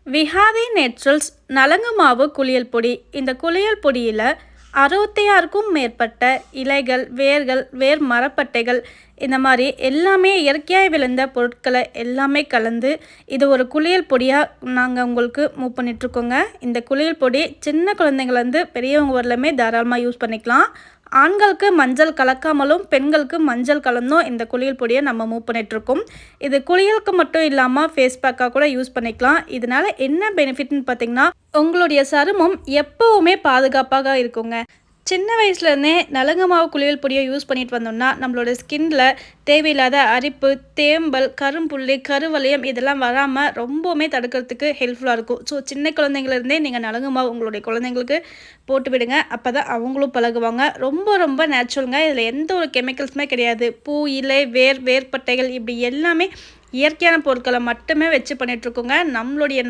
விஹாதி naturals நலங்கு மாவு குளியல் பொடி. இந்த குளியல் பொடியில் 66க்கும் மேற்பட்ட இலைகள், வேர்கள், வேர் மரப்பட்டைகள் இந்த மாதிரி எல்லாமே இயற்கையாக விளைந்த பொருட்களை எல்லாமே கலந்து இது ஒரு குளியல் பொடியாக நாங்கள் உங்களுக்கு மூவ் பண்ணிகிட்ருக்கோங்க. இந்த குளியல் பொடி சின்ன குழந்தைங்கள்லேருந்து பெரியவங்க வரலுமே தாராளமாக யூஸ் பண்ணிக்கலாம். ஆண்களுக்கு மஞ்சள் கலக்காமலும் பெண்களுக்கு மஞ்சள் கலந்தும் இந்த குளியல் பொடியை நம்ம மூவ் பண்ணிகிட்ருக்கோம். இது குளியலுக்கு மட்டும் இல்லாமல் ஃபேஸ் பேக்காக கூட யூஸ் பண்ணிக்கலாம். இதனால் என்ன பெனிஃபிட்னு பார்த்திங்கன்னா உங்களுடைய சருமம் எப்போவுமே பாதுகாப்பாக இருக்குங்க. சின்ன வயசுலேருந்தே நலங்கு மாவு குளியல் பொடியை யூஸ் பண்ணிட்டு வந்தோம்னா நம்மளோட ஸ்கின்ல தேவையில்லாத அரிப்பு, தேம்பல், கரும்புள்ளி, கருவளையம் இதெல்லாம் வராமல் ரொம்பவுமே தடுக்கிறதுக்கு ஹெல்ப்ஃபுல்லாக இருக்கும். ஸோ சின்ன குழந்தைங்கள்லேருந்தே நீங்கள் நலங்கு மாவு உங்களுடைய குழந்தைங்களுக்கு போட்டு விடுங்க. அப்போ தான் அவங்களும் பழகுவாங்க. ரொம்ப ரொம்ப நேச்சுரலுங்க. இதில் எந்த ஒரு கெமிக்கல்ஸுமே கிடையாது. பூ, இலை, வேர், வேர்பட்டைகள் இப்படி எல்லாமே இயற்கையான பொருட்களை மட்டுமே வச்சு பண்ணிகிட்ருக்கோங்க. நம்மளுடைய